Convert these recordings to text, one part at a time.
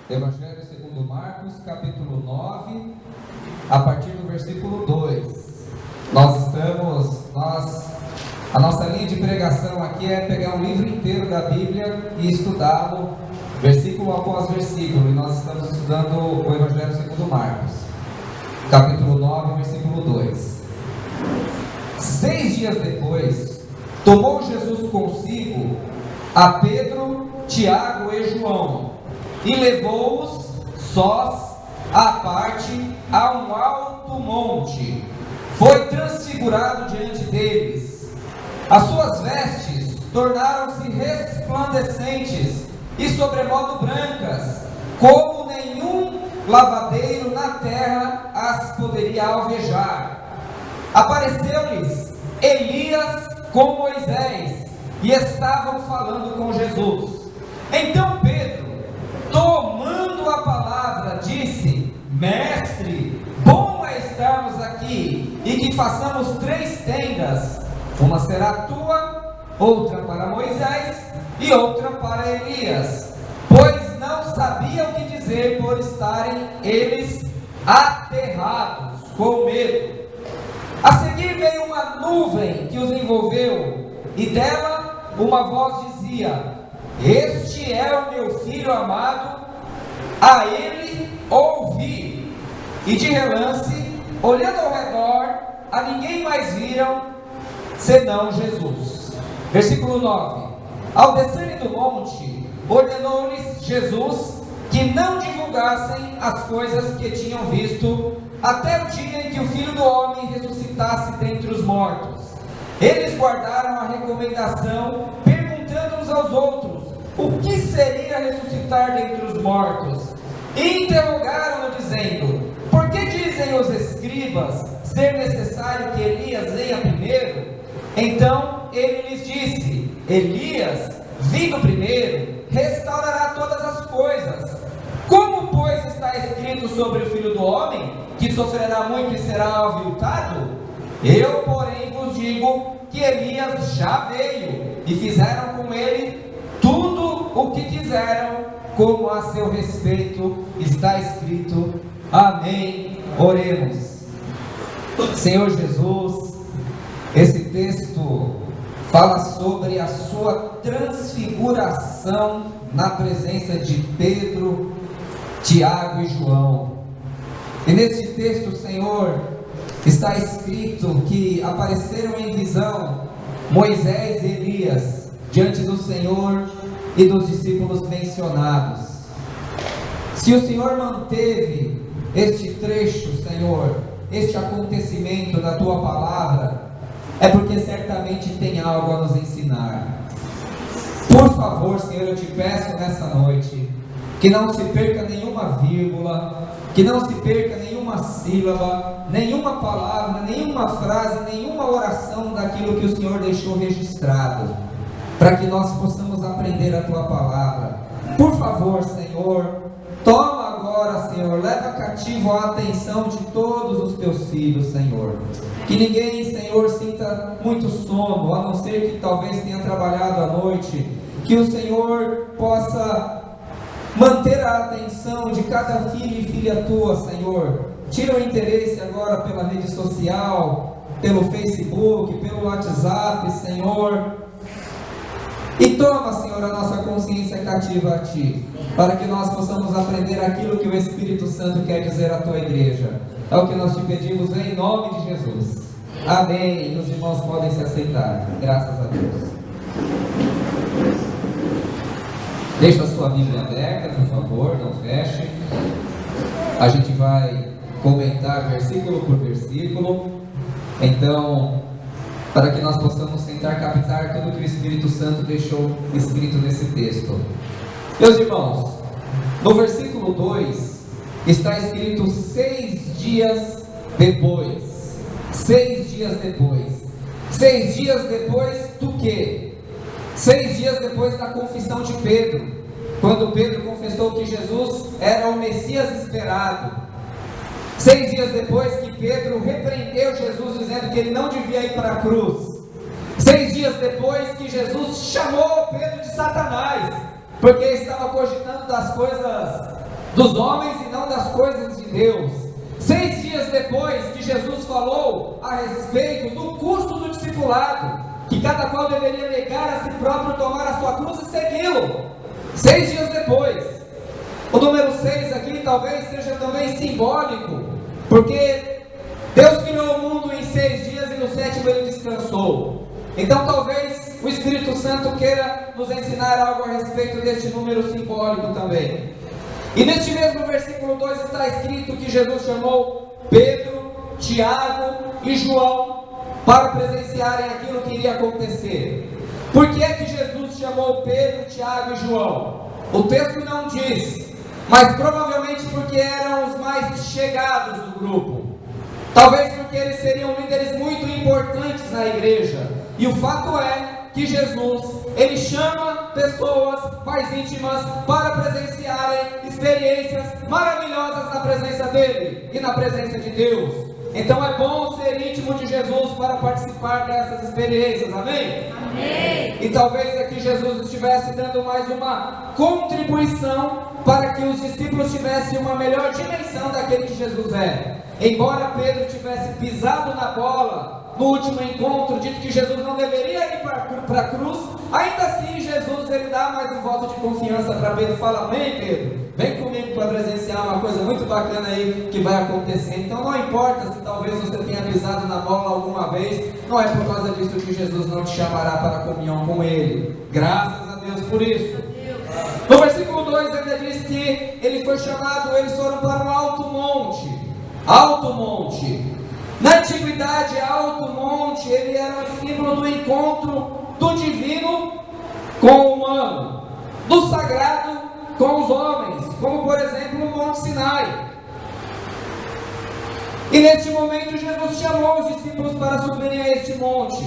Evangelho segundo Marcos, capítulo 9, a partir do versículo 2. A nossa linha de pregação aqui é pegar um livro inteiro da Bíblia e estudá-lo, versículo após versículo, e nós estamos estudando o Evangelho segundo Marcos, capítulo 9, versículo 2. 6 dias depois, tomou Jesus consigo a Pedro, Tiago e João, e levou-os sós à parte a um alto monte. Foi transfigurado diante deles. As suas vestes tornaram-se resplandecentes e sobremodo brancas, como nenhum lavadeiro na terra as poderia alvejar. Apareceu-lhes Elias com Moisés, e estavam falando com Jesus. Então Pedro, tomando a palavra, disse: Mestre, bom é estarmos aqui, e que façamos 3 tendas, uma será tua, outra para Moisés, e outra para Elias, pois não sabiam o que dizer, por estarem eles aterrados, com medo. A seguir veio uma nuvem que os envolveu, e dela uma voz dizia: Este é o meu filho amado, a ele ouvi. E de relance, olhando ao redor, a ninguém mais viram, senão Jesus. Versículo 9. Ao descerem do monte, ordenou-lhes Jesus que não divulgassem as coisas que tinham visto, até o dia em que o Filho do Homem ressuscitasse dentre os mortos. Eles guardaram a recomendação, perguntando uns aos outros o que seria ressuscitar dentre os mortos, e interrogaram-no dizendo: Por que dizem os escribas ser necessário que Elias venha primeiro? Então ele lhes disse: Elias, vindo primeiro, restaurará todas as coisas. Como, pois, está escrito sobre o Filho do Homem, que sofrerá muito e será aviltado? Eu, porém, vos digo que Elias já veio, e fizeram com ele tudo o que quiseram, como a seu respeito está escrito. Amém. Oremos. Senhor Jesus, esse texto fala sobre a sua transfiguração na presença de Pedro, Tiago e João. E nesse texto, Senhor, está escrito que apareceram em visão Moisés e Elias diante do Senhor e dos discípulos mencionados. Se o Senhor manteve este trecho, Senhor, este acontecimento da Tua palavra, é porque certamente tem algo a nos ensinar. Por favor, Senhor, eu te peço nessa noite, que não se perca nenhuma vírgula, que não se perca nenhuma sílaba, nenhuma palavra, nenhuma frase, nenhuma oração daquilo que o Senhor deixou registrado, para que nós possamos aprender a Tua palavra. Por favor, Senhor, toma agora, Senhor, leva cativo a atenção de todos os Teus filhos, Senhor. Que ninguém, Senhor, sinta muito sono, a não ser que talvez tenha trabalhado à noite. Que o Senhor possa manter a atenção de cada filho e filha Tua, Senhor. Tira o interesse agora pela rede social, pelo Facebook, pelo WhatsApp, Senhor. E toma, Senhor, a nossa consciência cativa a Ti, para que nós possamos aprender aquilo que o Espírito Santo quer dizer à Tua igreja. É o que nós te pedimos em nome de Jesus. Amém. E os irmãos podem se aceitar. Graças a Deus. Deixa a sua Bíblia aberta, por favor, não feche. A gente vai comentar versículo por versículo. Então, para que nós possamos tentar captar tudo que o Espírito Santo deixou escrito nesse texto. Meus irmãos, no versículo 2 está escrito 6 dias depois. 6 dias depois. 6 dias depois do quê? 6 dias depois da confissão de Pedro, quando Pedro confessou que Jesus era o Messias esperado. 6 dias depois que Pedro repreendeu Jesus, dizendo que ele não devia ir para a cruz. 6 dias depois que Jesus chamou Pedro de Satanás, porque estava cogitando das coisas dos homens e não das coisas de Deus. 6 dias depois que Jesus falou a respeito do custo do discipulado, que cada qual deveria negar a si próprio, tomar a sua cruz e segui-lo. 6 dias depois. O número 6 aqui talvez seja também simbólico, porque Deus criou o mundo em 6 dias e no 7º Ele descansou. Então talvez o Espírito Santo queira nos ensinar algo a respeito deste número simbólico também. E neste mesmo versículo 2 está escrito que Jesus chamou Pedro, Tiago e João para presenciarem aquilo que iria acontecer. Por que é que Jesus chamou Pedro, Tiago e João? O texto não diz, mas provavelmente porque eram os mais chegados do grupo. Talvez porque eles seriam líderes muito importantes na igreja. E o fato é que Jesus, Ele chama pessoas mais íntimas para presenciarem experiências maravilhosas na presença dEle e na presença de Deus. Então é bom ser íntimo de Jesus para participar dessas experiências, amém? Amém. E talvez aqui Jesus estivesse dando mais uma contribuição para que os discípulos tivessem uma melhor dimensão daquele que Jesus é. Embora Pedro tivesse pisado na bola no último encontro, dito que Jesus não deveria ir para a cruz, ainda assim Jesus ele dá mais um voto de confiança para Pedro e fala: vem Pedro, vem comigo para presenciar uma coisa muito bacana aí que vai acontecer. Então não importa se talvez você tenha pisado na bola alguma vez, não é por causa disso que Jesus não te chamará para a comunhão com Ele. Graças a Deus por isso. No versículo 2 ainda diz que ele foi chamado, eles foram para um alto monte. Alto monte. Na antiguidade, alto monte, ele era um símbolo do encontro do divino com o humano, do sagrado com os homens, como por exemplo o Monte Sinai. E neste momento Jesus chamou os discípulos para subirem a este monte.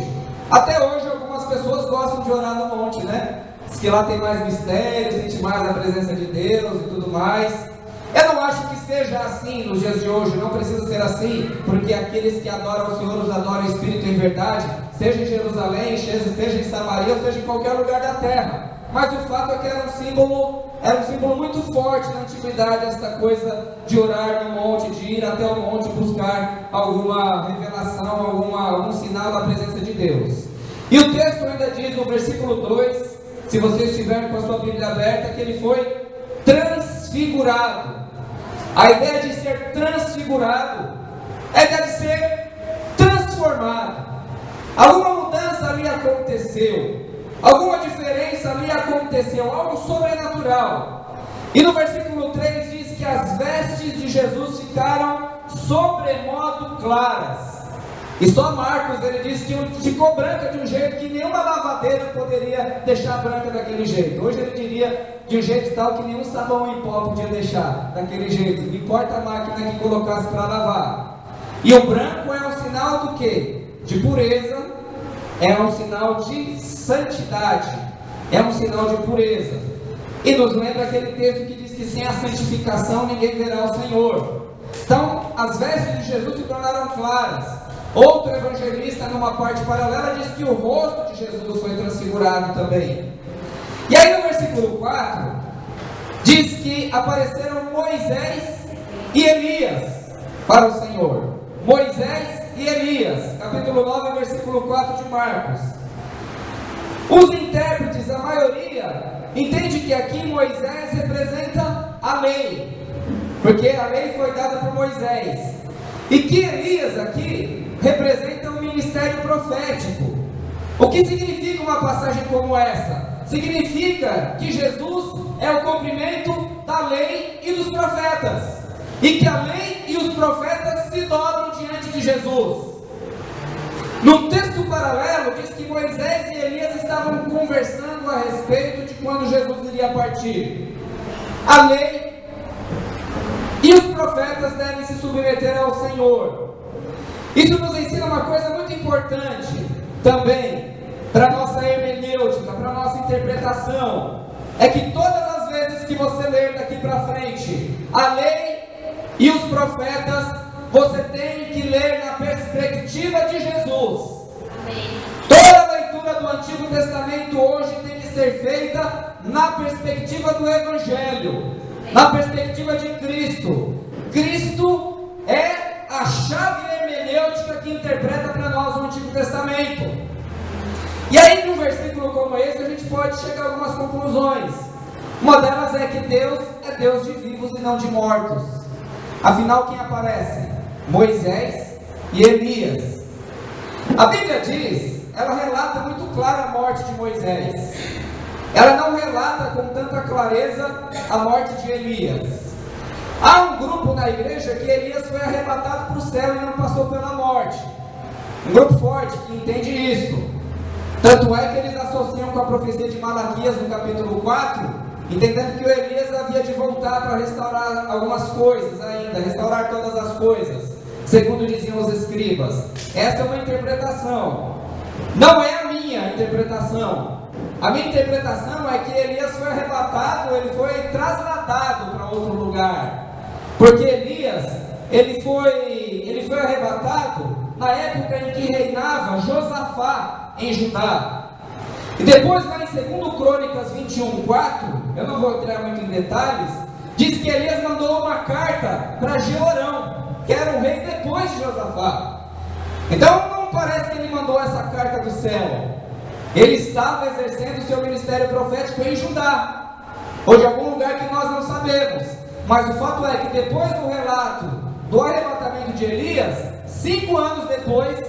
Até hoje algumas pessoas gostam de orar no monte, né? Diz que lá tem mais mistérios, sente mais a presença de Deus e tudo mais. Eu não acho que seja assim nos dias de hoje, não precisa ser assim, porque aqueles que adoram o Senhor os adoram em espírito e em verdade, seja em Jerusalém, seja em Samaria, ou seja em qualquer lugar da terra. Mas o fato é que era um símbolo muito forte na antiguidade, esta coisa de orar no monte, de ir até o monte buscar alguma revelação, algum sinal da presença de Deus. E o texto ainda diz no versículo 2, se você estiver com a sua Bíblia aberta, que ele foi transfigurado. A ideia de ser transfigurado é a ideia de ser transformado. Alguma mudança ali aconteceu, alguma diferença ali aconteceu, algo sobrenatural. E no versículo 3 diz que as vestes de Jesus ficaram sobremodo claras. E só Marcos, ele diz que ficou branca de um jeito que nenhuma lavadeira poderia deixar branca daquele jeito. Hoje ele diria de um jeito tal que nenhum sabão em pó podia deixar daquele jeito. Não importa a máquina que colocasse para lavar. E o branco é um sinal do quê? De pureza, é um sinal de santidade, é um sinal de pureza. E nos lembra aquele texto que diz que sem a santificação ninguém verá o Senhor. Então, as vestes de Jesus se tornaram claras. Outro evangelista, numa parte paralela, diz que o rosto de Jesus foi transfigurado também. E aí no versículo 4, diz que apareceram Moisés e Elias para o Senhor. Moisés e Elias, capítulo 9, versículo 4 de Marcos. Os intérpretes, a maioria, entende que aqui Moisés representa a lei, porque a lei foi dada por Moisés. E que Elias aqui representa um ministério profético. O que significa uma passagem como essa? Significa que Jesus é o cumprimento da lei e dos profetas, e que a lei e os profetas se dobram diante de Jesus. No texto paralelo diz que Moisés e Elias estavam conversando a respeito de quando Jesus iria partir. A lei e os profetas devem se submeter ao Senhor. Isso nos ensina uma coisa muito importante também, para a nossa hermenêutica, para a nossa interpretação. É que todas as vezes que você ler daqui para frente a lei e os profetas, você tem que ler na perspectiva de Jesus. Amém. Toda a leitura do Antigo Testamento hoje tem que ser feita na perspectiva do Evangelho. Na perspectiva de Cristo. Cristo é a chave hermenêutica que interpreta para nós o Antigo Testamento. E aí, num versículo como esse, a gente pode chegar a algumas conclusões. Uma delas é que Deus é Deus de vivos e não de mortos. Afinal, quem aparece? Moisés e Elias. A Bíblia diz, ela relata muito clara a morte de Moisés. Ela não relata com tanta clareza a morte de Elias. Há um grupo na igreja que Elias foi arrebatado para o céu e não passou pela morte. Um grupo forte que entende isso. Tanto é que eles associam com a profecia de Malaquias no capítulo 4, entendendo que o Elias havia de voltar para restaurar algumas coisas ainda, restaurar todas as coisas, segundo diziam os escribas. Essa é uma interpretação. Não é a minha interpretação. A minha interpretação é que Elias foi arrebatado, ele foi trasladado para outro lugar. Porque Elias, ele foi arrebatado na época em que reinava Josafá em Judá. E depois lá em 2 Crônicas 21:4, eu não vou entrar muito em detalhes, diz que Elias mandou uma carta para Jeorão, que era o rei depois de Josafá. Então não parece que ele mandou essa carta do céu. Ele estava exercendo seu ministério profético em Judá, ou de algum lugar que nós não sabemos. Mas o fato é que depois do relato do arrebatamento de Elias, 5 anos depois,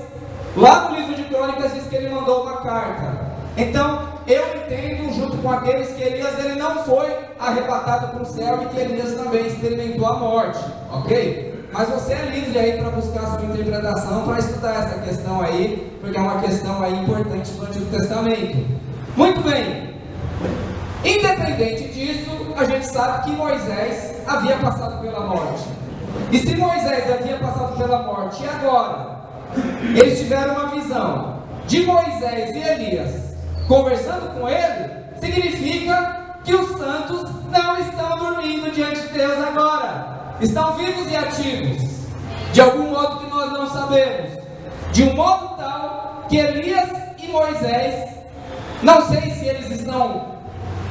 lá no livro de Crônicas diz que ele mandou uma carta. Então eu entendo, junto com aqueles, que Elias ele não foi arrebatado para o céu e que Elias também experimentou a morte, ok? Mas você é livre aí para buscar a sua interpretação, para estudar essa questão aí, porque é uma questão aí importante do Antigo Testamento. Muito bem. Independente disso, a gente sabe que Moisés havia passado pela morte. E se Moisés havia passado pela morte, e agora? Eles tiveram uma visão de Moisés e Elias conversando com ele, significa que os santos não estão dormindo diante de Deus agora. Estão vivos e ativos, de algum modo que nós não sabemos, de um modo tal que Elias e Moisés, não sei se eles estão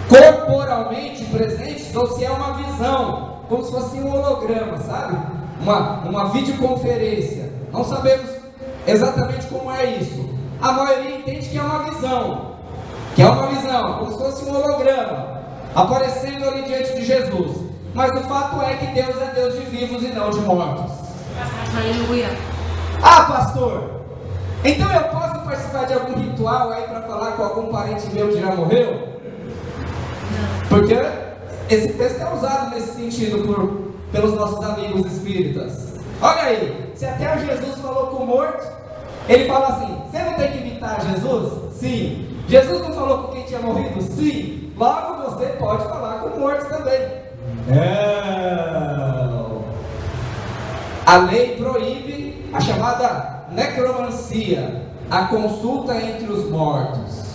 corporalmente presentes ou se é uma visão, como se fosse um holograma, sabe? Uma videoconferência, não sabemos exatamente como é isso. A maioria entende que é uma visão, como se fosse um holograma, aparecendo ali diante de Jesus. Mas o fato é que Deus é Deus de vivos e não de mortos. Aleluia. Ah, pastor, então eu posso participar de algum ritual aí para falar com algum parente meu que já morreu? Não. Porque esse texto é usado nesse sentido pelos nossos amigos espíritas. Olha aí, se até o Jesus falou com o morto, ele fala assim: você não tem que imitar Jesus? Sim. Jesus não falou com quem tinha morrido? Sim. Logo você pode falar com o morto também. Não. A lei proíbe a chamada necromancia, a consulta entre os mortos.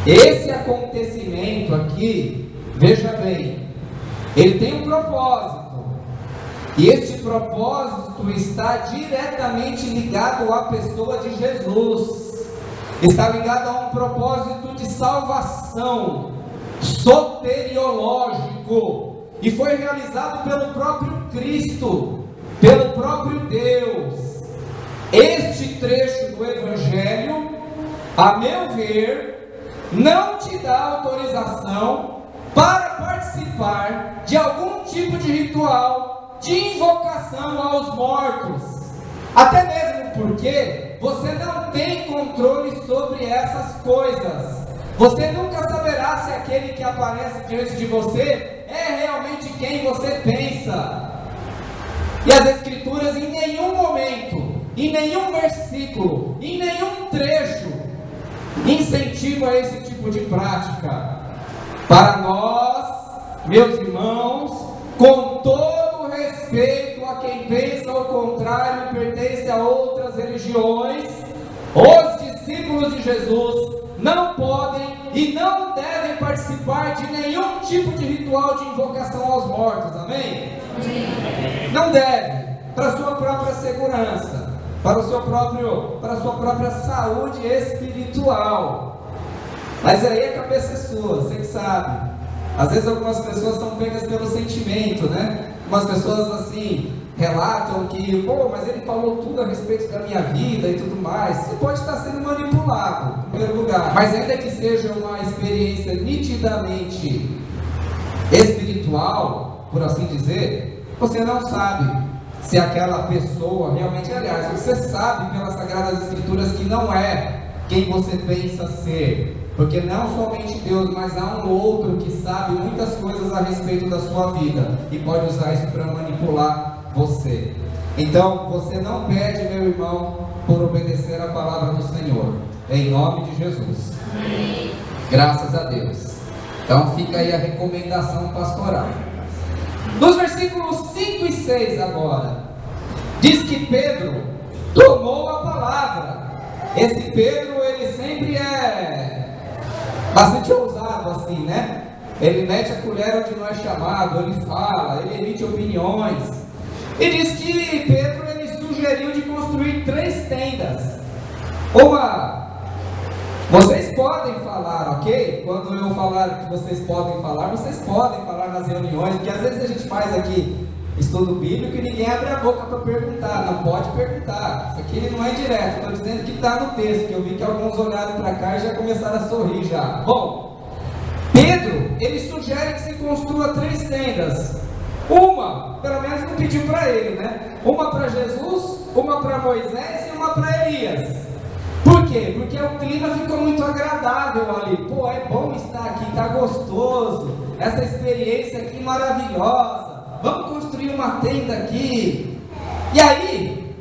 Esse acontecimento aqui, veja bem, ele tem um propósito. E este propósito está diretamente ligado à pessoa de Jesus. Está ligado a um propósito de salvação soteriológico. E foi realizado pelo próprio Cristo, pelo próprio Deus. Este trecho do Evangelho, a meu ver, não te dá autorização para participar de algum tipo de ritual de invocação aos mortos. Até mesmo porque você não tem controle sobre essas coisas. Você nunca saberá se aquele que aparece diante de você é realmente quem você pensa. E as Escrituras em nenhum momento, em nenhum versículo, em nenhum trecho incentivam esse tipo de prática. Para nós, meus irmãos, com todo respeito a quem pensa ao contrário e pertence a outras religiões, os discípulos de Jesus não podem e não devem participar de nenhum tipo de ritual de invocação aos mortos, amém? Amém. Não deve, para sua própria segurança, para sua própria saúde espiritual. Mas aí a cabeça é sua, você que sabe. Às vezes algumas pessoas são pegas pelo sentimento, né? Algumas pessoas assim relatam que, pô, mas ele falou tudo a respeito da minha vida e tudo mais. Você pode estar sendo manipulado, em primeiro lugar. Mas ainda que seja uma experiência nitidamente espiritual, por assim dizer, você não sabe se aquela pessoa realmente, aliás, você sabe pelas Sagradas Escrituras que não é quem você pensa ser. Porque não somente Deus, mas há um outro que sabe muitas coisas a respeito da sua vida e pode usar isso para manipular você. Então, você não perde, meu irmão, por obedecer a palavra do Senhor, em nome de Jesus. Amém. Graças a Deus. Então, fica aí a recomendação pastoral. Nos versículos 5 e 6 agora, diz que Pedro tomou a palavra. Esse Pedro, ele sempre é bastante ousado assim, né? Ele mete a colher onde não é chamado, ele fala, ele emite opiniões. E diz que Pedro, ele sugeriu de construir 3 tendas. Vocês podem falar, ok? Quando eu falar que vocês podem falar nas reuniões, porque às vezes a gente faz aqui estudo bíblico e ninguém abre a boca para perguntar. Não pode perguntar. Isso aqui não é direto. Estou dizendo que está no texto, que eu vi que alguns olharam para cá e já começaram a sorrir já. Bom, Pedro, ele sugere que se construa 3 tendas. Uma, pelo menos não pediu para ele, né? Uma para Jesus, uma para Moisés e uma para Elias. Por quê? Porque o clima ficou muito agradável ali. Pô, é bom estar aqui, está gostoso. Essa experiência aqui maravilhosa. Vamos construir uma tenda aqui. E aí,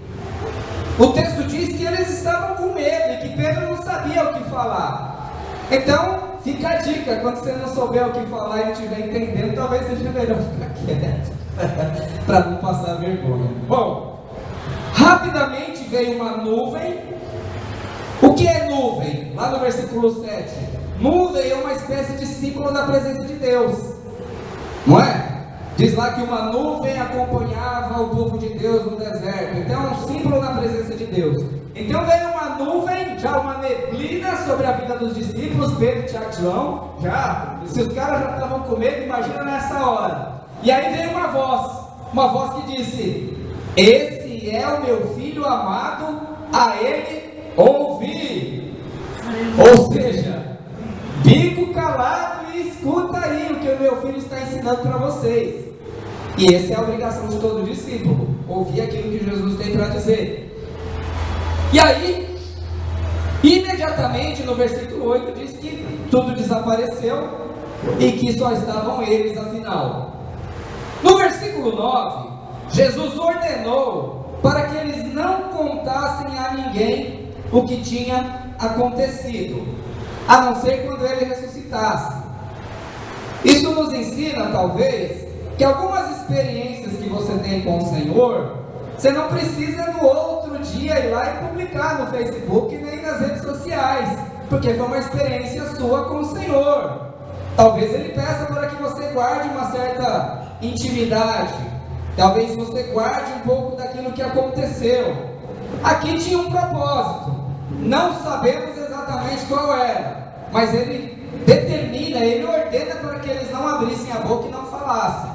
o texto diz que eles estavam com medo e que Pedro não sabia o que falar. Então, fica a dica: quando você não souber o que falar e não estiver entendendo, talvez seja melhor ficar quieto, para não passar vergonha. Bom, rapidamente veio uma nuvem. O que é nuvem? Lá no versículo 7. Nuvem é uma espécie de símbolo da presença de Deus, não é? Diz lá que uma nuvem acompanhava o povo de Deus no deserto. Então é um símbolo da presença de Deus. Então veio uma nuvem, já uma neblina sobre a vida dos discípulos, Pedro, Tiago e João. Já, se os caras já estavam com medo, imagina nessa hora. E aí veio uma voz que disse: esse é o meu filho amado, a ele ouvi. Ou seja, bico calado e escuta aí o que o meu filho está ensinando para vocês. E essa é a obrigação de todo discípulo: ouvir aquilo que Jesus tem para dizer. E aí, imediatamente no versículo 8 diz que tudo desapareceu e que só estavam eles afinal. No versículo 9, Jesus ordenou para que eles não contassem a ninguém o que tinha acontecido, a não ser quando ele ressuscitasse. Isso nos ensina, talvez, que algumas experiências que você tem com o Senhor, você não precisa no outro dia ir lá e publicar no Facebook nem nas redes sociais, porque foi uma experiência sua com o Senhor. Talvez Ele peça para que você guarde uma certa intimidade, talvez você guarde um pouco daquilo que aconteceu. Aqui tinha um propósito, não sabemos exatamente qual era, mas Ele determina, Ele ordena para que eles não abrissem a boca e não falassem.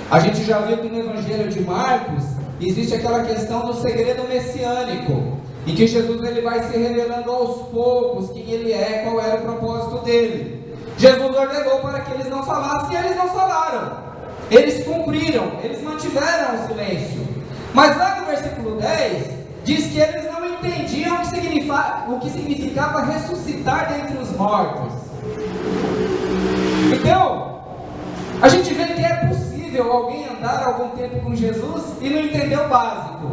A gente já viu que no Evangelho de Marcos existe aquela questão do segredo messiânico, e que Jesus ele vai se revelando aos poucos quem Ele é, qual era o propósito dele. Jesus ordenou para que eles não falassem e eles não falaram. Eles cumpriram, eles mantiveram o silêncio. Mas lá no versículo 10 diz que eles não entendiam o que significava ressuscitar dentre os mortos. Então, a gente vê que é possível alguém andar algum tempo com Jesus e não entender o básico.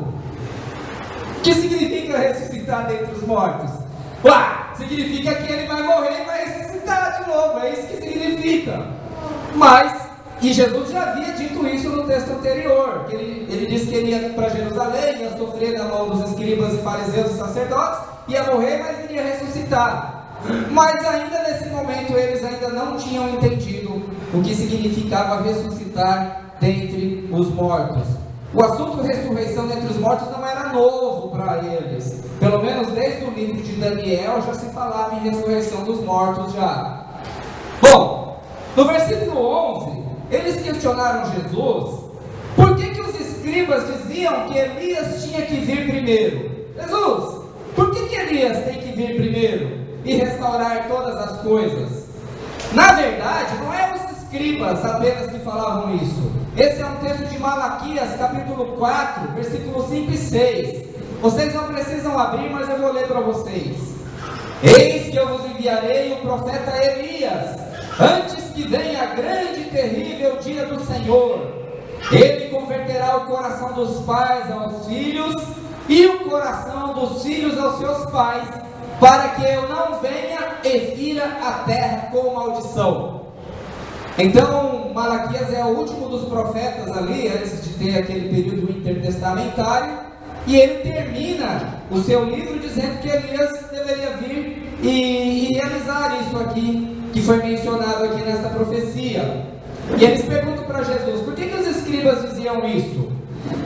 O que significa ressuscitar dentre os mortos? Significa que ele vai morrer e vai ressuscitar de novo, é isso que significa. E Jesus já havia dito isso no texto anterior, que ele disse que ele ia para Jerusalém, ia sofrer na mão dos escribas e fariseus e sacerdotes, ia morrer, mas iria ressuscitar. Mas ainda nesse momento eles ainda não tinham entendido o que significava ressuscitar dentre os mortos. O assunto ressurreição dentre os mortos não era novo para eles. Pelo menos desde o livro de Daniel já se falava em ressurreição dos mortos já. Bom, No versículo 11, eles questionaram Jesus, por que os escribas diziam que Elias tinha que vir primeiro? Jesus, por que Elias tem que vir primeiro e restaurar todas as coisas? Na verdade, não é os escribas apenas que falavam isso. Esse é um texto de Malaquias, capítulo 4, versículos 5 e 6. Vocês não precisam abrir, mas eu vou ler para vocês. Eis que eu vos enviarei o profeta Elias, antes que venha grande e terrível dia do Senhor. Ele converterá o coração dos pais aos filhos, e o coração dos filhos aos seus pais, para que eu não venha e fira a terra com maldição. Então, Malaquias é o último dos profetas ali, antes de ter aquele período intertestamentário, e ele termina o seu livro dizendo que Elias deveria vir e realizar isso aqui, que foi mencionado aqui nesta profecia. E eles perguntam para Jesus, por que os escribas diziam isso?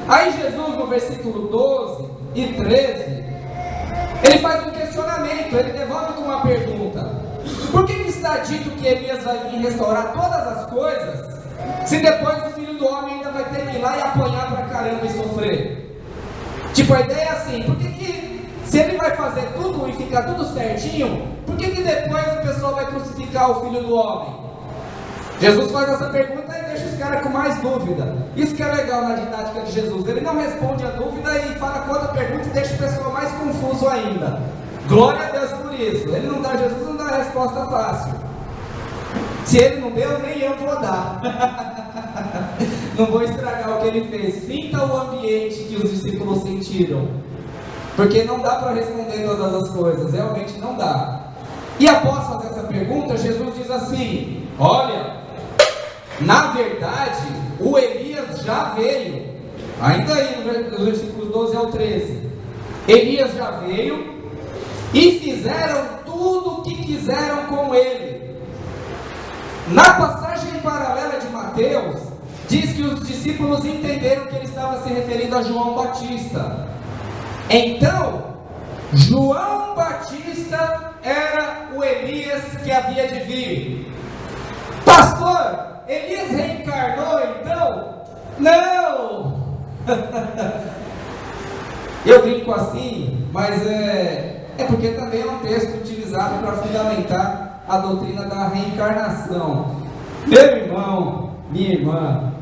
Aí Jesus, no versículo 12 e 13, ele faz um questionamento, ele levanta com uma pergunta: por que está dito que Elias vai vir restaurar todas as coisas, se depois o Filho do Homem ainda vai ter que ir lá e apanhar pra caramba e sofrer? Tipo, a ideia é assim, por que se ele vai fazer tudo e ficar tudo certinho, por que depois o pessoal vai crucificar o Filho do Homem? Jesus faz essa pergunta e deixa os caras com mais dúvida. Isso que é legal na didática de Jesus, ele não responde a dúvida e fala com outra pergunta e deixa o pessoal mais confuso ainda. Glória a Deus por isso. Ele não dá, Jesus não dá a resposta fácil. Se ele não deu, nem eu vou dar. Não vou estragar o que ele fez. Sinta o ambiente que os discípulos sentiram, porque não dá para responder todas as coisas, realmente não dá. E após fazer essa pergunta, Jesus diz assim: olha, na verdade, o Elias já veio. Ainda aí nos versículos 12 ao 13. Elias já veio e fizeram tudo o que quiseram com ele. Na passagem paralela de Mateus, diz que os discípulos entenderam que ele estava se referindo a João Batista. Então, João Batista era o Elias que havia de vir. Pastor, Elias reencarnou então? Não! Eu brinco assim, mas é porque também é um texto utilizado para fundamentar a doutrina da reencarnação. Meu irmão, minha irmã,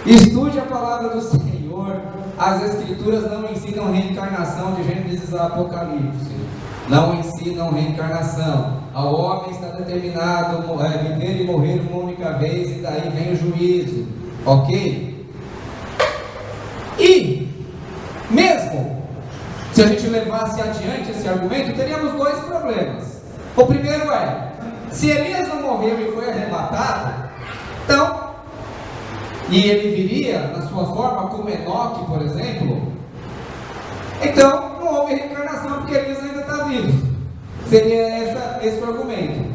estude a palavra do Senhor. As Escrituras não ensinam reencarnação de Gênesis a Apocalipse. Não ensinam reencarnação. Ao homem está determinado viver e morrer uma única vez, e daí vem o juízo. Ok? E, mesmo se a gente levasse adiante esse argumento, teríamos dois problemas. O primeiro é, se Elias não morreu e foi arrebatado, então, e ele viria na sua forma como Enoque, por exemplo, então não houve reencarnação porque Elias ainda está vivo. Seria esse o argumento.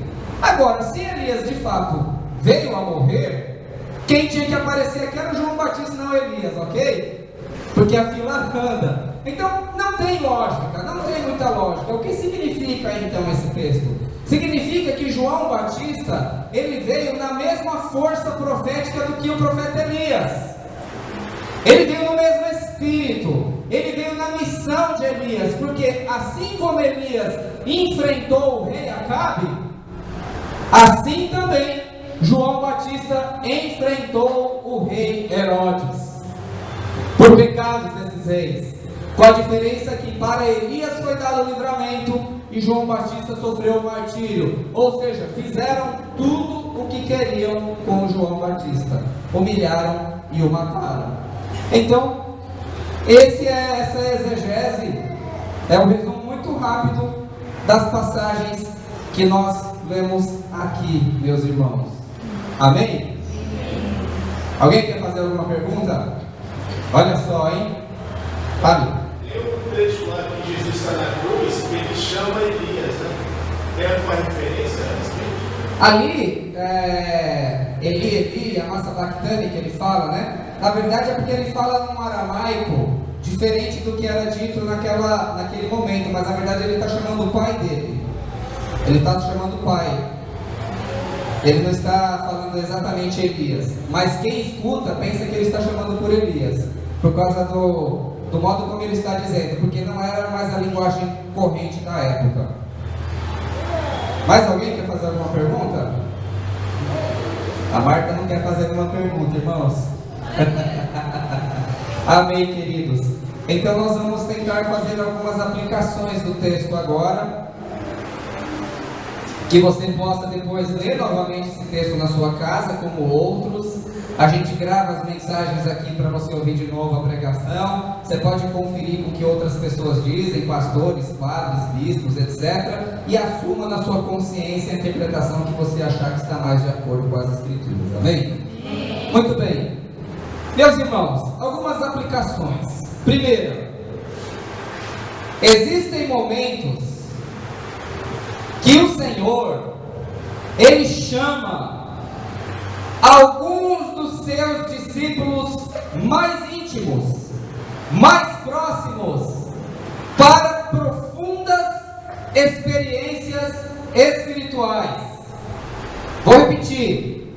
Agora, se Elias de fato veio a morrer, quem tinha que aparecer aqui era o João Batista, não Elias, ok? Porque a fila anda. Então não tem lógica, não tem muita lógica. O que significa então esse texto? Significa que João Batista, ele veio na mesma força profética do que o profeta Elias. Ele veio no mesmo espírito, ele veio na missão de Elias, porque assim como Elias enfrentou o rei Acabe, assim também João Batista enfrentou o rei Herodes, por pecados desses reis. Com a diferença que para Elias foi dado o livramento e João Batista sofreu o martírio. Ou seja, fizeram tudo o que queriam com João Batista. Humilharam e o mataram. Então, essa exegese é um resumo muito rápido das passagens que nós lemos aqui, meus irmãos. Amém? Alguém quer fazer alguma pergunta? Olha só, hein? Fale. Tem um trecho lá que Jesus está na cruz, que ele chama Elias, né? Tem alguma referência a respeito? Ali, Eli, a massa bactânica que ele fala, né? Na verdade é porque ele fala num aramaico diferente do que era dito naquele momento, mas na verdade ele está chamando o pai dele. Ele está chamando o pai. Ele não está falando exatamente Elias, mas quem escuta pensa que ele está chamando por Elias, por causa do modo como ele está dizendo, porque não era mais a linguagem corrente da época. Mais alguém quer fazer alguma pergunta? A Marta não quer fazer nenhuma pergunta, irmãos. Amém, queridos. Então nós vamos tentar fazer algumas aplicações do texto agora, que você possa depois ler novamente esse texto na sua casa, como outros. A gente grava as mensagens aqui para você ouvir de novo a pregação. Você pode conferir com o que outras pessoas dizem, pastores, padres, bispos, etc. E assuma na sua consciência a interpretação que você achar que está mais de acordo com as Escrituras. Amém? Muito bem. Meus irmãos, algumas aplicações. Primeiro, existem momentos que o Senhor, Ele chama alguns dos seus discípulos mais íntimos, mais próximos, para profundas experiências espirituais. Vou repetir.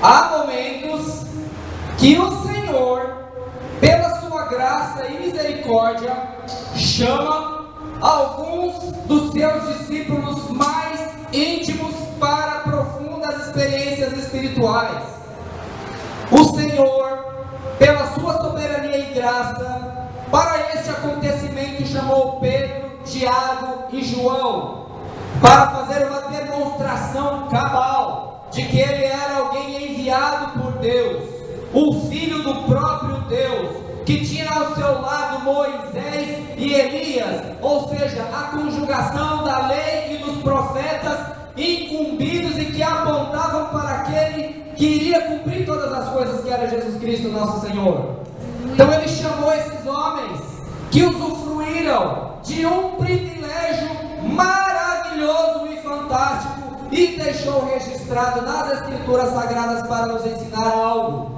Há momentos que o Senhor, pela sua graça e misericórdia, chama alguns dos seus discípulos mais íntimos para profundas experiências espirituais. O Senhor, pela sua soberania e graça, para este acontecimento chamou Pedro, Tiago e João, para fazer uma demonstração cabal de que ele era alguém enviado por Deus, o Filho do próprio Deus, que tinha ao seu lado Moisés e Elias, ou seja, a conjugação da lei e dos profetas incumbidos e que apontavam para aquele que iria cumprir todas as coisas, que era Jesus Cristo, nosso Senhor. Então ele chamou esses homens que usufruíram de um privilégio maravilhoso e fantástico e deixou registrado nas Escrituras Sagradas para nos ensinar algo.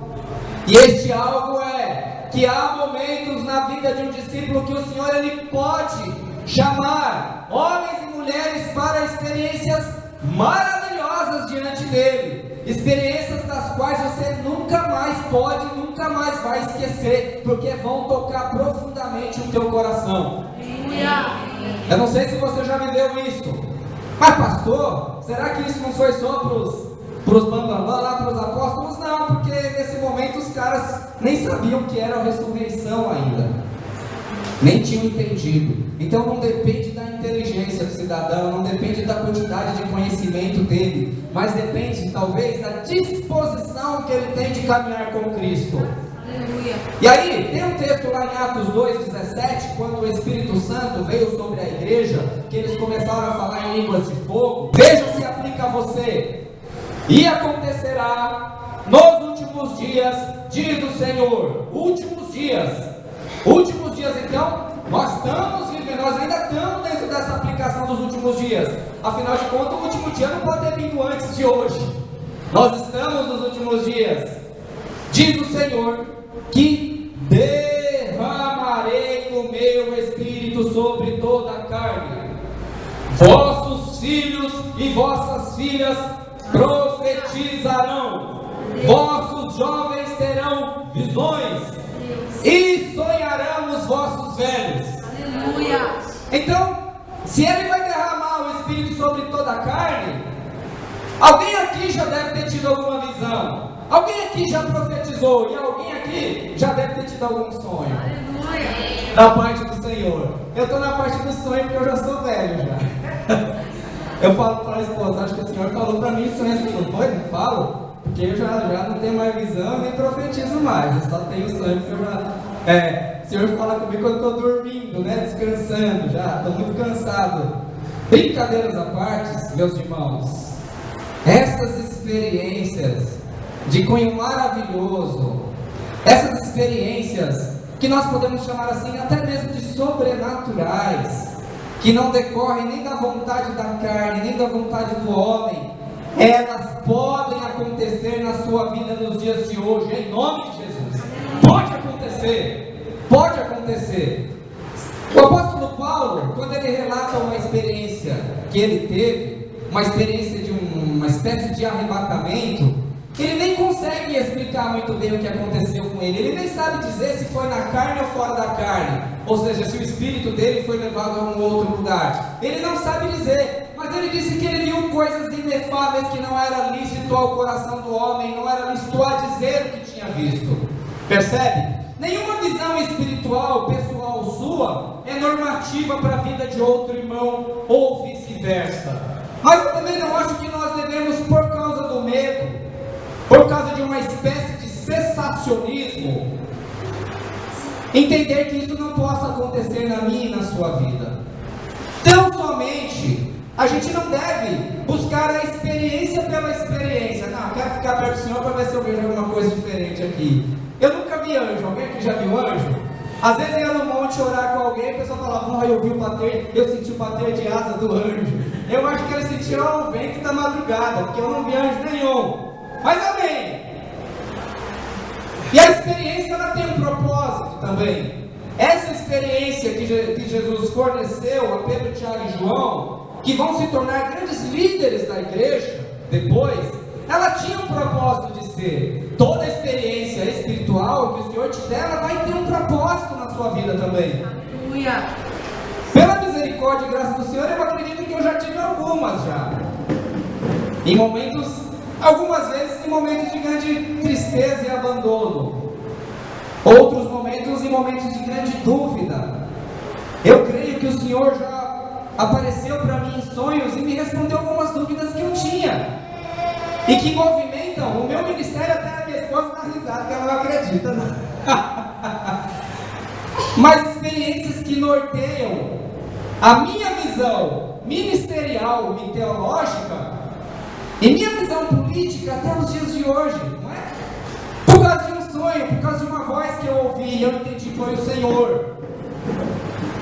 E este algo é que há momentos na vida de um discípulo que o Senhor ele pode chamar homens e mulheres para experiências maravilhosas diante dele, experiências das quais você nunca mais pode, nunca mais vai esquecer, porque vão tocar profundamente o teu coração. Eu não sei se você já viveu isso, mas pastor, será que isso não foi só para os bambambam lá, para os apóstolos? Não, porque nesse momento os caras nem sabiam o que era a ressurreição ainda, nem tinham entendido. Então não depende da inteligência do cidadão, não depende da quantidade de conhecimento dele, mas depende talvez da disposição que ele tem de caminhar com Cristo. Aleluia. E aí, tem um texto lá em Atos 2,17, quando o Espírito Santo veio sobre a igreja, que eles começaram a falar em línguas de fogo. Veja se aplica a você. E acontecerá nos últimos dias, diz o Senhor. Últimos dias. Últimos dias, então, nós estamos vivendo, nós ainda estamos dentro dessa aplicação dos últimos dias. Afinal de contas, o último dia não pode ter vindo antes de hoje. Nós estamos nos últimos dias. Diz o Senhor que derramarei o meu Espírito sobre toda a carne. Vossos filhos e vossas filhas profetizarão. Vossos jovens terão visões e sonharão os vossos velhos. Aleluia. Então, se ele vai derramar o Espírito sobre toda a carne, alguém aqui já deve ter tido alguma visão, alguém aqui já profetizou, e alguém aqui já deve ter tido algum sonho. Aleluia. Da parte do Senhor. Eu estou na parte do sonho porque eu já sou velho já. Eu falo para a esposa, acho que o Senhor falou para mim sonho assim, não foi? Não falo? Porque eu já não tenho mais visão, nem profetizo mais, eu só tenho sonho porque eu já... o Senhor fala comigo quando eu estou dormindo, né? Descansando já, estou muito cansado. Brincadeiras à parte, meus irmãos, essas experiências de cunho maravilhoso, essas experiências que nós podemos chamar assim até mesmo de sobrenaturais, que não decorrem nem da vontade da carne, nem da vontade do homem, elas podem acontecer na sua vida nos dias de hoje, em nome de Jesus. Pode acontecer, pode acontecer. O apóstolo Paulo, quando ele relata uma experiência que ele teve, uma experiência espécie de arrebatamento, ele nem consegue explicar muito bem o que aconteceu com ele. Ele nem sabe dizer se foi na carne ou fora da carne, ou seja, se o espírito dele foi levado a um outro lugar. Ele não sabe dizer, mas ele disse que ele viu coisas inefáveis que não era lícito ao coração do homem, não era lícito a dizer o que tinha visto. Percebe? Nenhuma visão espiritual, pessoal sua, é normativa para a vida de outro irmão, ou vice-versa. Mas eu também não acho que nós devemos, por causa do medo, por causa de uma espécie de cessacionismo, entender que isso não possa acontecer na minha e na sua vida. Tão somente, a gente não deve buscar a experiência pela experiência. Não, eu quero ficar perto do Senhor para ver se eu vejo alguma coisa diferente aqui. Eu nunca vi anjo. Alguém aqui já viu anjo? Às vezes ia no monte orar com alguém, a pessoa falava, eu senti o bater de asa do anjo. Eu acho que ele sentiu o vento da madrugada, porque eu não vi anjo nenhum. Mas amém. E a experiência, ela tem um propósito também. Essa experiência que Jesus forneceu a Pedro, Tiago e João, que vão se tornar grandes líderes da igreja depois, ela tinha um propósito de ser. Toda experiência espiritual que o Senhor te der, ela vai ter um propósito na sua vida também. Aleluia. Pela misericórdia e graça do Senhor, eu acredito que eu já tive algumas já. Em momentos, algumas vezes em momentos de grande tristeza e abandono. Outros momentos em momentos de grande dúvida. Eu creio que o Senhor já apareceu para mim em sonhos e me respondeu algumas dúvidas que eu tinha. E que movimentam o meu ministério, até a minha esposa dá risada, que ela não acredita. Não. Mas experiências que norteiam a minha visão ministerial e teológica e minha visão política até os dias de hoje, não é? Por causa de um sonho, por causa de uma voz que eu ouvi e eu entendi que foi o Senhor.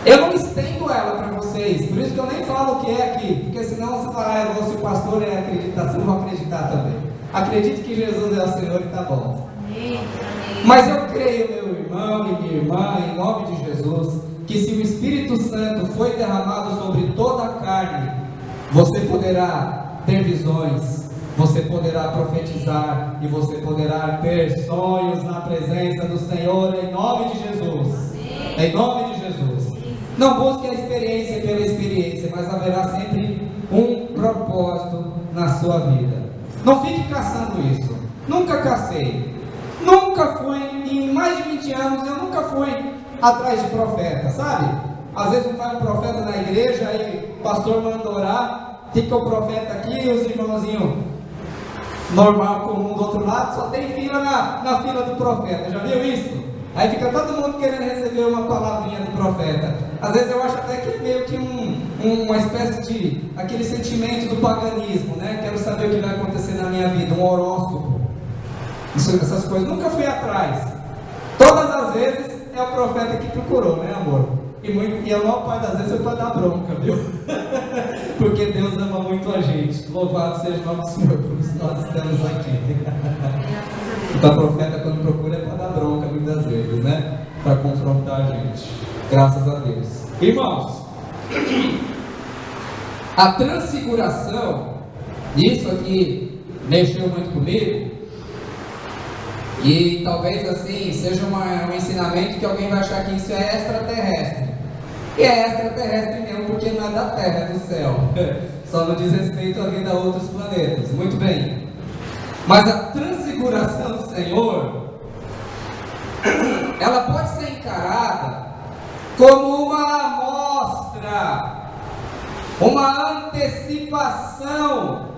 Eu não estendo ela para vocês, por isso que eu nem falo o que é aqui, porque senão você fala, eu vou ser pastor e acreditar, você não vai acreditar também. Acredite que Jesus é o Senhor e está bom. Amém. Mas eu creio, meu irmão e minha irmã, em nome de Jesus, que se o Espírito Santo foi derramado sobre toda a carne, você poderá ter visões, você poderá profetizar e você poderá ter sonhos na presença do Senhor, em nome de Jesus. Em nome de Jesus. Não busque a experiência pela experiência, mas haverá sempre um propósito na sua vida. Não fique caçando isso. Nunca cacei. Nunca fui, em mais de 20 anos, eu nunca fui atrás de profeta, sabe? Às vezes vai um profeta na igreja, aí o pastor manda orar, fica o profeta aqui e os irmãozinhos normal, comum do outro lado, só tem fila na fila do profeta. Já viu isso? Aí fica todo mundo querendo receber uma palavrinha do profeta. Às vezes eu acho até que é meio que uma espécie de aquele sentimento do paganismo, né? Quero saber o que vai acontecer na minha vida, um horóscopo. Essas coisas, nunca fui atrás. Todas as vezes é o profeta que procurou, né, amor? E a maior parte das vezes foi para dar bronca, viu? Porque Deus ama muito a gente. Louvado seja o nome do Senhor, por isso nós estamos aqui. Então, o profeta, quando procura, é para dar bronca muitas vezes, né? Para confrontar a gente. Graças a Deus. Irmãos, a transfiguração, isso aqui mexeu muito comigo. E talvez assim seja um ensinamento que alguém vai achar que isso é extraterrestre. E é extraterrestre mesmo, porque não é da Terra, é do céu. Só não diz respeito à vida a outros planetas. Muito bem. Mas a transfiguração do Senhor, ela pode ser encarada como uma amostra, uma antecipação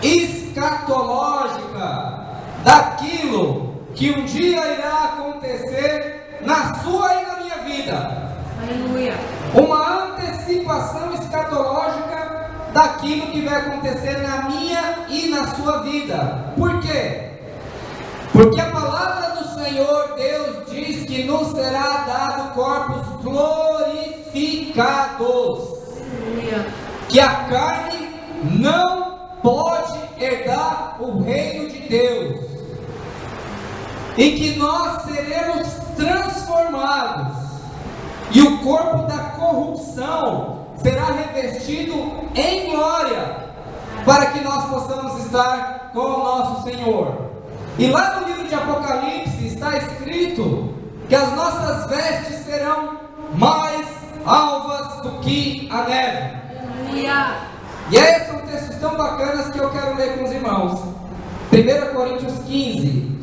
escatológica daquilo que um dia irá acontecer na sua e na minha vida. Aleluia. Uma antecipação escatológica daquilo que vai acontecer na minha e na sua vida. Por quê? Porque a palavra do Senhor Deus diz que nos será dado corpos glorificados. Aleluia. Que a carne não pode herdar o reino de Deus. E que nós seremos transformados. E o corpo da corrupção será revestido em glória. para que nós possamos estar com o nosso Senhor. E lá no livro de Apocalipse está escrito que as nossas vestes serão mais alvas do que a neve. Aleluia. E esses são textos tão bacanas que eu quero ler com os irmãos. 1 Coríntios 15,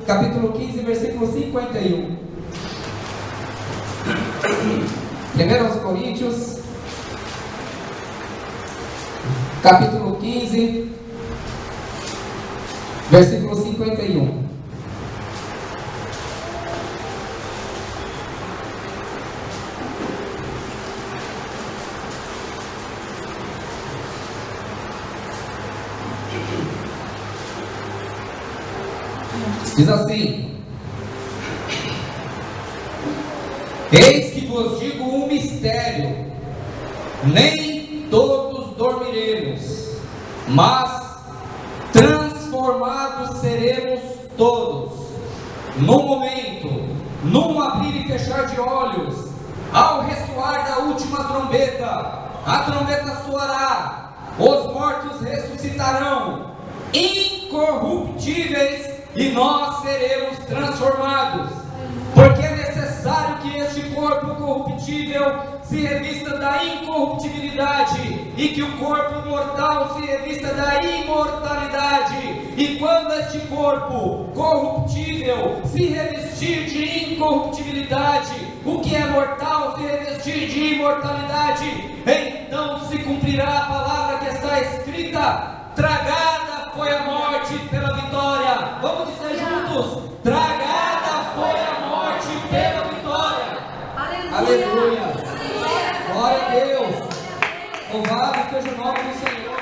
capítulo 15, versículo 51. 1 Coríntios, capítulo 15, versículo 51. Diz assim: eis que vos digo um mistério, nem todos dormiremos, mas transformados seremos todos, num momento, num abrir e fechar de olhos, ao ressoar da última trombeta. A trombeta soará, os mortos ressuscitarão, incorruptíveis, e nós seremos transformados, porque é necessário que este corpo corruptível se revista da incorruptibilidade, e que o corpo mortal se revista da imortalidade. E quando este corpo corruptível se revestir de incorruptibilidade, o que é mortal se revestir de imortalidade, então se cumprirá a palavra que está escrita: tragada foi a morte pela vitória. Vamos dizer juntos: tragada foi a morte pela vitória. Aleluia. Aleluia. Glória a Deus. Louvado seja o nome do Senhor.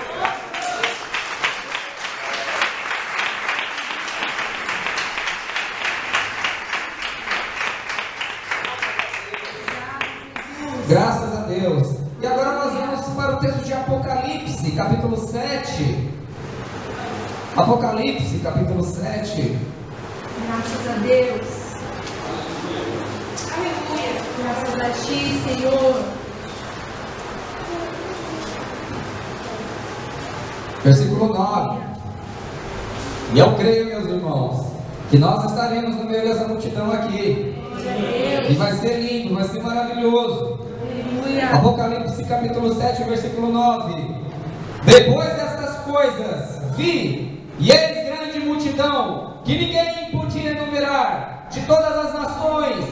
Graças a Deus. E agora nós vamos para o texto de Apocalipse, capítulo 7. Apocalipse, capítulo 7. Graças a Deus. Aleluia. Graças a Ti, Senhor. Versículo 9. E eu creio, meus irmãos, que nós estaremos no meio dessa multidão aqui. Glória a Deus. E vai ser lindo, vai ser maravilhoso. Aleluia. Apocalipse capítulo 7, versículo 9. Depois destas coisas, vi, e eis grande multidão, que ninguém podia enumerar, de todas as nações,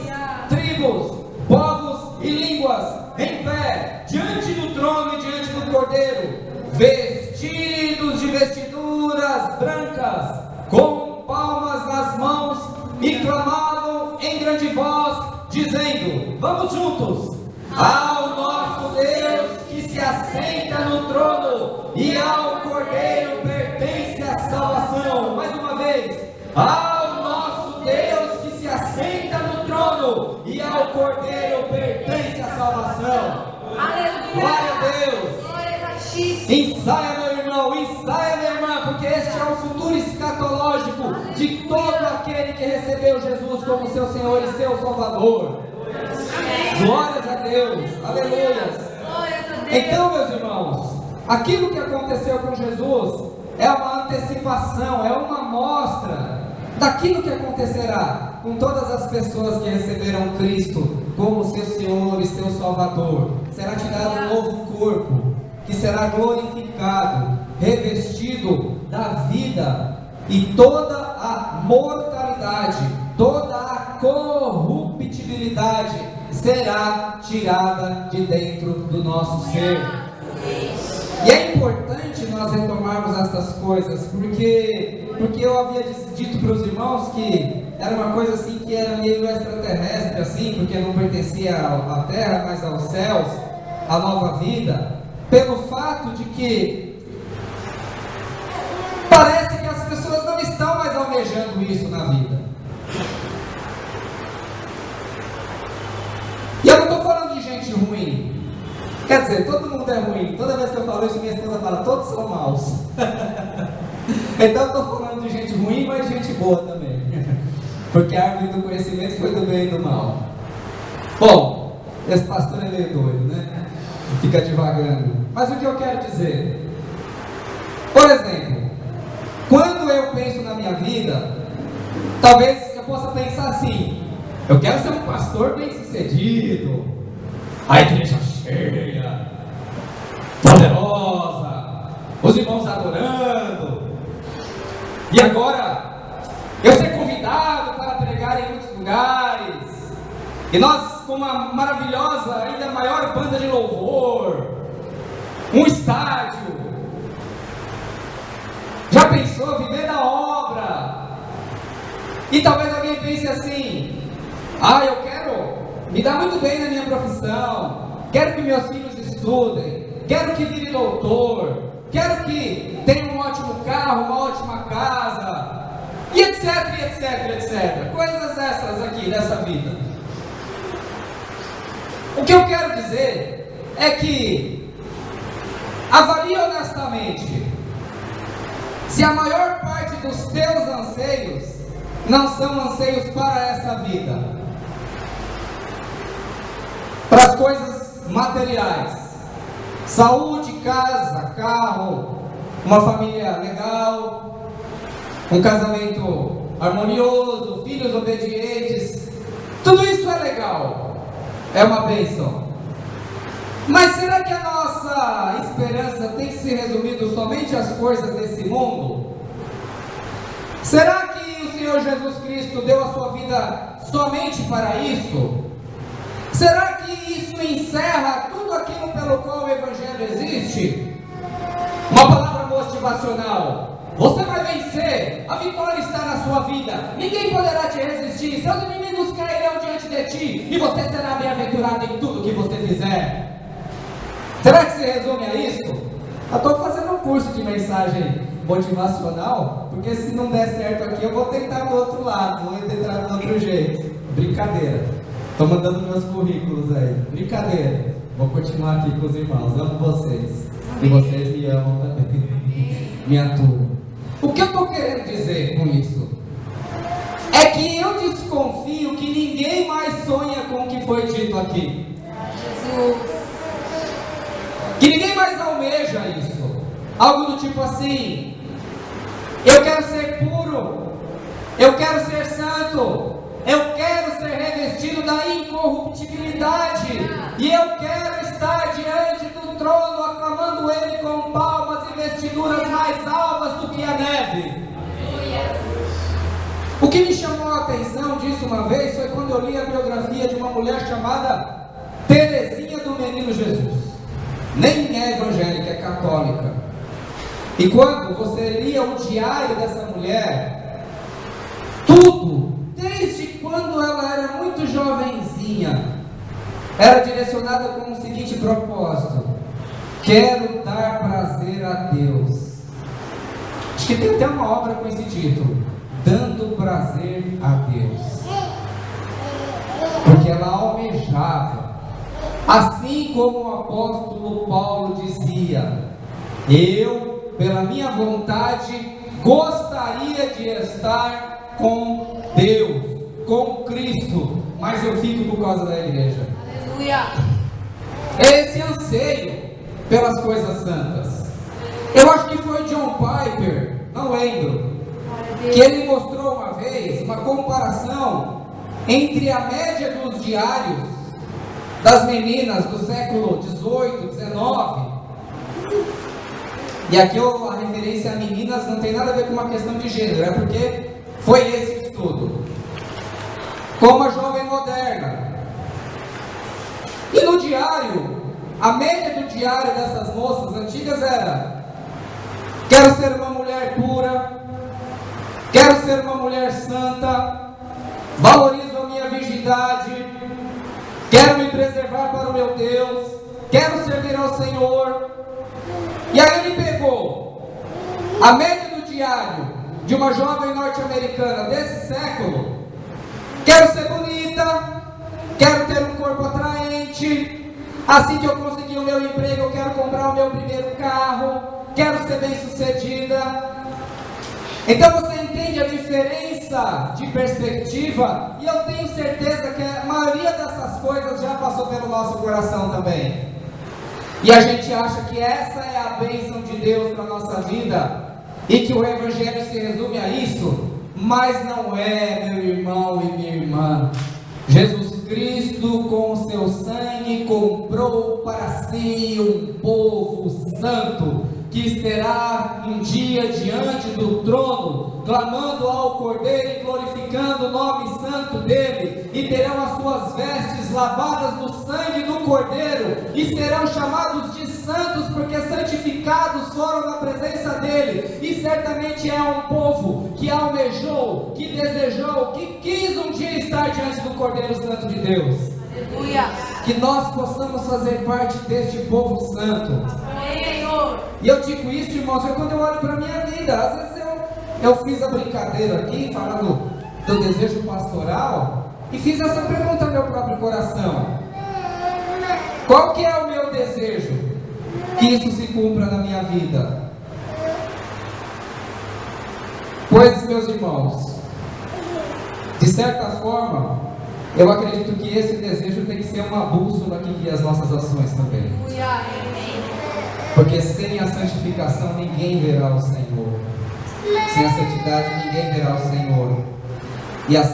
tribos, povos e línguas, em pé, diante do trono e diante do Cordeiro, vestidos de vestiduras brancas, com palmas nas mãos, e clamavam em grande voz, dizendo: vamos juntos, ao nosso Deus que se assenta no trono, e ao Cordeiro pertence a salvação. Mais uma vez: ao nosso Deus que se assenta no trono, e ao Cordeiro pertence a salvação. Aleluia. Glória a Deus. Glória a Ti. Ensaia, meu irmão, ensaia, minha irmã, porque este é o futuro escatológico de todo aquele que recebeu Jesus como seu Senhor e seu Salvador. Amém. Glórias a Deus, aleluias. Glórias a Deus. Então, meus irmãos, aquilo que aconteceu com Jesus é uma antecipação, é uma amostra daquilo que acontecerá com todas as pessoas que receberam Cristo como seu Senhor e seu Salvador. Será te dado um novo corpo, que será glorificado, revestido da vida, e toda a mortalidade, toda a corruptibilidade será tirada de dentro do nosso ser. E é importante nós retomarmos essas coisas, porque eu havia dito para os irmãos que era uma coisa assim que era meio extraterrestre, assim, porque não pertencia à terra, mas aos céus, a nova vida, pelo fato de que parece que as pessoas não estão mais almejando isso na vida. E eu não estou falando de gente ruim. Quer dizer, todo mundo é ruim. Toda vez que eu falo isso, minha esposa fala: todos são maus. Então eu estou falando de gente ruim, mas gente boa também. Porque a árvore do conhecimento foi do bem e do mal. Bom, esse pastor é meio doido, né? Fica divagando. Mas o que eu quero dizer? Por exemplo, quando eu penso na minha vida, talvez eu possa pensar assim: eu quero ser um pastor bem-sucedido, a igreja cheia, poderosa, os irmãos adorando, e agora eu ser convidado para pregar em muitos lugares, e nós com uma maravilhosa, ainda maior banda de louvor, um estádio. Já pensou viver da obra? E talvez alguém pense assim: eu quero me dar muito bem na minha profissão, quero que meus filhos estudem, quero que vire doutor, quero que tenha um ótimo carro, uma ótima casa, e etc, etc, etc. Coisas essas aqui dessa vida. O que eu quero dizer é que avalie honestamente se a maior parte dos teus anseios não são anseios para essa vida, para as coisas materiais, saúde, casa, carro, uma família legal, um casamento harmonioso, filhos obedientes. Tudo isso é legal, é uma bênção. Mas será que a nossa esperança tem se resumido somente às coisas desse mundo? Será que o Senhor Jesus Cristo deu a sua vida somente para isso? Será que isso encerra tudo aquilo pelo qual o Evangelho existe? Uma palavra motivacional: você vai vencer, a vitória está na sua vida, ninguém poderá te resistir, seus inimigos cairão diante de ti, e você será bem-aventurado em tudo que você fizer. Será que se resume a isso? Eu estou fazendo um curso de mensagem motivacional, porque se não der certo aqui, eu vou tentar do outro lado, vou tentar do outro jeito. Brincadeira. Estou mandando meus currículos aí. Brincadeira. Vou continuar aqui com os irmãos. Amo vocês. E vocês me amam também. Minha turma. O que eu estou querendo dizer com isso? É que eu desconfio que ninguém mais sonha com o que foi dito aqui. Jesus. Que ninguém mais almeja isso. Algo do tipo assim: eu quero ser puro, eu quero ser santo, eu quero ser revestido da incorruptibilidade, e eu quero estar diante do trono, aclamando Ele com palmas e vestiduras mais alvas do que a neve. O que me chamou a atenção disso uma vez foi quando eu li a biografia de uma mulher chamada Teresinha do Menino Jesus. Nem é evangélica, é católica. E quando você lia o diário dessa mulher, tudo, desde quando ela era muito jovenzinha, era direcionada com o seguinte propósito: quero dar prazer a Deus. Acho que tem até uma obra com esse título: Dando Prazer a Deus. Porque ela almejava, assim como o apóstolo Paulo dizia: eu, pela minha vontade, gostaria de estar com Deus, com Cristo, mas eu fico por causa da igreja. Aleluia. Esse anseio pelas coisas santas. Eu acho que foi John Piper, não lembro, que ele mostrou uma vez uma comparação entre a média dos diários das meninas do século 18, 19. E aqui a referência a meninas não tem nada a ver com uma questão de gênero, é porque foi esse estudo. Como a jovem moderna. E no diário, a média do diário dessas moças antigas era: quero ser uma mulher pura, quero ser uma mulher santa, valorizo a minha virgindade, quero me preservar para o meu Deus, quero servir ao Senhor. E aí ele pegou a média do diário de uma jovem norte-americana desse século: quero ser bonita, quero ter um corpo atraente, assim que eu conseguir o meu emprego eu quero comprar o meu primeiro carro, quero ser bem sucedida. Então você entende a diferença de perspectiva, e eu tenho certeza que a maioria dessas coisas já passou pelo nosso coração também. E a gente acha que essa é a bênção de Deus para a nossa vida e que o Evangelho se resume a isso, mas não é, meu irmão e minha irmã. Jesus Cristo, com o seu sangue, comprou para si um povo santo, que estará um dia diante do trono, clamando ao Cordeiro e glorificando o nome santo dele, e terão as suas vestes lavadas no sangue do Cordeiro, e serão chamados de santos, porque santificados foram na presença dele. E certamente é um povo que almejou, que desejou, que quis um dia estar diante do Cordeiro Santo de Deus. Aleluia. Que nós possamos fazer parte deste povo santo. Amém, Senhor. E eu digo isso, irmãos, é quando eu olho para a minha vida. Às vezes eu fiz a brincadeira aqui, falando do desejo pastoral, e fiz essa pergunta ao meu próprio coração: qual que é o meu desejo? Que isso se cumpra na minha vida. Pois, meus irmãos, de certa forma, eu acredito que esse desejo tem que ser uma bússola que guia as nossas ações também. Aleluia. Amém. Porque sem a santificação ninguém verá o Senhor. Sem a santidade ninguém verá o Senhor. E a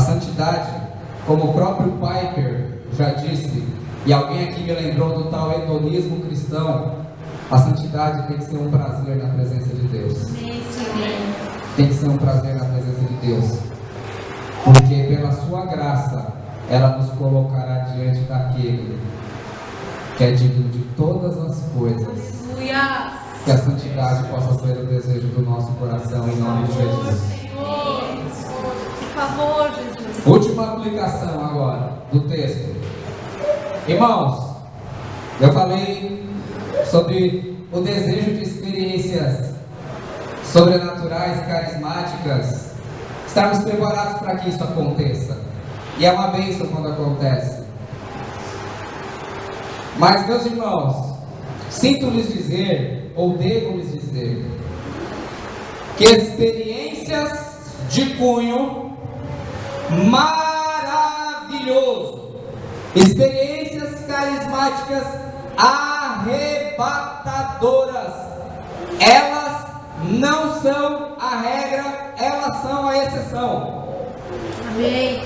santidade, como o próprio Piper já disse, e alguém aqui me lembrou do tal hedonismo cristão, a santidade tem que ser um prazer na presença de Deus. Amém, Senhor. Tem que ser um prazer na presença de Deus. Porque pela sua graça, ela nos colocará diante daquele que é digno de todas as coisas. Aleluia. Que a santidade possa ser o desejo do nosso coração, em nome de Jesus. Senhor. Por favor, Jesus. Última aplicação agora do texto. Irmãos, eu falei sobre o desejo de experiências sobrenaturais, carismáticas, estarmos preparados para que isso aconteça. E é uma bênção quando acontece. Mas, meus irmãos, sinto-lhes dizer, ou devo-lhes dizer, que experiências de cunho maravilhoso, experiências carismáticas arrebatadoras, elas não são a regra, elas são a exceção. Amém.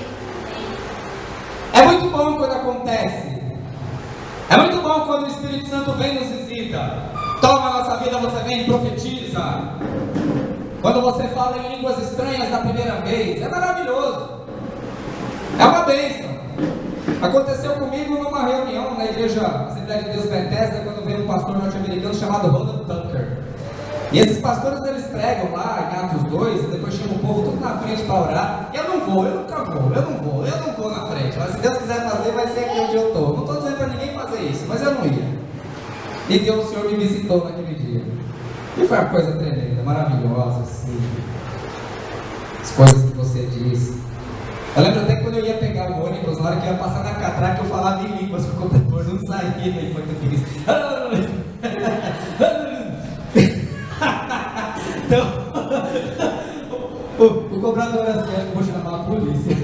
É muito bom quando acontece. É muito bom quando o Espírito Santo vem e nos visita. Toma a nossa vida, você vem e profetiza. Quando você fala em línguas estranhas da primeira vez, é maravilhoso. É uma bênção. Aconteceu comigo numa reunião na igreja Assembleia de Deus Bethesda, quando veio um pastor norte-americano chamado Ronald Tucker. E esses pastores, eles pregam lá em Atos 2, e depois chamam o povo tudo na frente para orar. Eu não vou, eu nunca vou, eu não vou na frente. Mas se Deus quiser fazer, vai ser aqui onde eu estou. Não estou dizendo para ninguém fazer isso, mas eu não ia. E Deus, o Senhor me visitou naquele dia. E foi uma coisa tremenda, maravilhosa, assim. As coisas que você disse. Eu lembro até que quando eu ia pegar o ônibus, na hora que ia passar na catraca, eu falava em línguas, porque o computador não saía em português. Então, o cobrador assim, acho que vou chamar a polícia.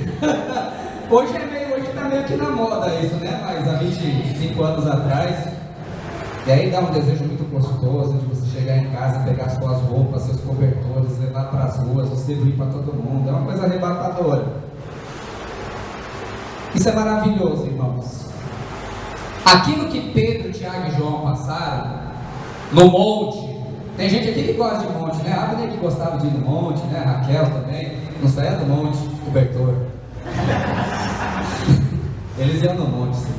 Hoje está meio que na moda isso, né? Mas há 25 anos atrás, e aí dá um desejo muito gostoso de você chegar em casa, pegar suas roupas, seus cobertores, levar para as ruas, distribuir para todo mundo. É uma coisa arrebatadora. Isso é maravilhoso, irmãos. Aquilo que Pedro, Tiago e João passaram no monte. Tem gente aqui que gosta de monte, né? A Abner que gostava de ir no monte, né? A Raquel também. Não saía do monte, cobertor. Eles iam no monte, sim.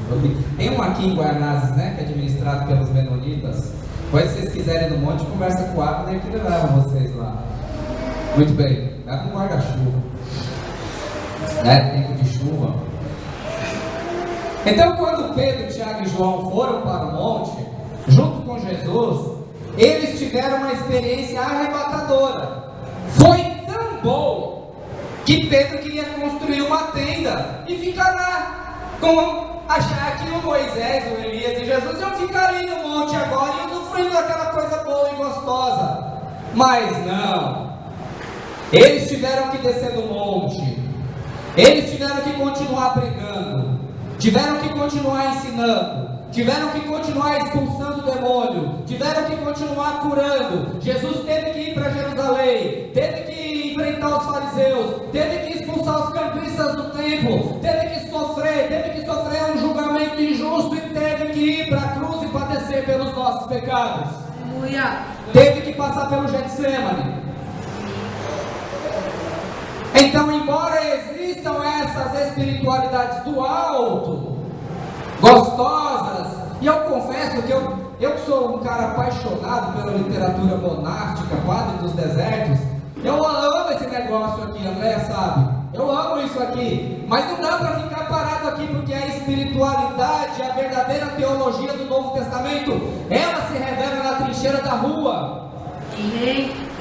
Tem um aqui em Guarnazes, né? Que é administrado pelos menonitas. Depois, se vocês quiserem ir no monte, conversa com o Abner que leva vocês lá. Muito bem. Leva um guarda-chuva. Né? Tempo de chuva. Então, quando Pedro, Tiago e João foram para o monte, junto com Jesus, eles tiveram uma experiência arrebatadora. Foi tão bom que Pedro queria construir uma tenda e ficar lá, como achar que o Moisés, o Elias e Jesus iam ficar ali no monte agora e usufruindo daquela coisa boa e gostosa. Mas não. Eles tiveram que descer do monte. Eles tiveram que continuar pregando. Tiveram que continuar ensinando. tiveram que continuar expulsando o demônio, tiveram que continuar curando. Jesus teve que ir para Jerusalém, teve que enfrentar os fariseus, teve que expulsar os cambistas do templo, teve que sofrer um julgamento injusto e teve que ir para a cruz e padecer pelos nossos pecados. Aleluia. Teve que passar pelo Getsemane. Então, embora existam essas espiritualidades do alto, gostosas, e eu confesso que eu sou um cara apaixonado pela literatura monástica, Padre dos Desertos. Eu amo esse negócio aqui, André sabe. Eu amo isso aqui, mas não dá para ficar parado aqui, porque a espiritualidade, a verdadeira teologia do Novo Testamento, ela se revela na trincheira da rua,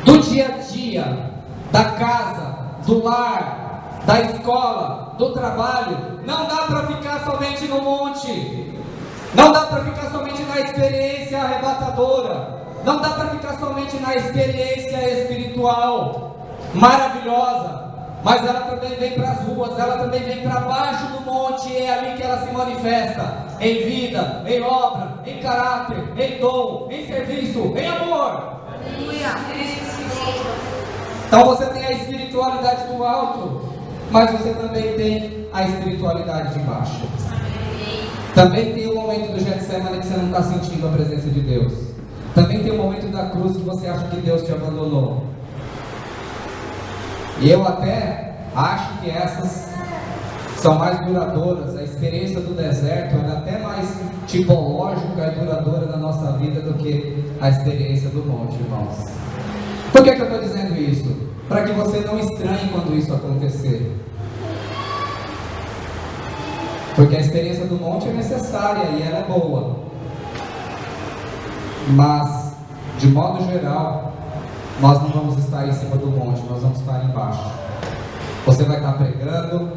do dia a dia, da casa, do lar, da escola, do trabalho. Não dá para ficar somente no monte, não dá para ficar somente na experiência arrebatadora, não dá para ficar somente na experiência espiritual maravilhosa, mas ela também vem para as ruas, ela também vem para baixo do monte, e é ali que ela se manifesta, em vida, em obra, em caráter, em dom, em serviço, em amor. Então você tem a espiritualidade do alto, mas você também tem a espiritualidade de baixo. Também tem o momento do Getsemane que você não está sentindo a presença de Deus. Também tem o momento da cruz que você acha que Deus te abandonou. E eu até acho que essas são mais duradouras. A experiência do deserto é até mais tipológica e duradoura na nossa vida do que a experiência do monte, irmãos. Por que eu estou dizendo isso? Para que você não estranhe quando isso acontecer. Porque a experiência do monte é necessária e ela é boa. Mas, de modo geral, nós não vamos estar em cima do monte, nós vamos estar embaixo. Você vai estar pregando,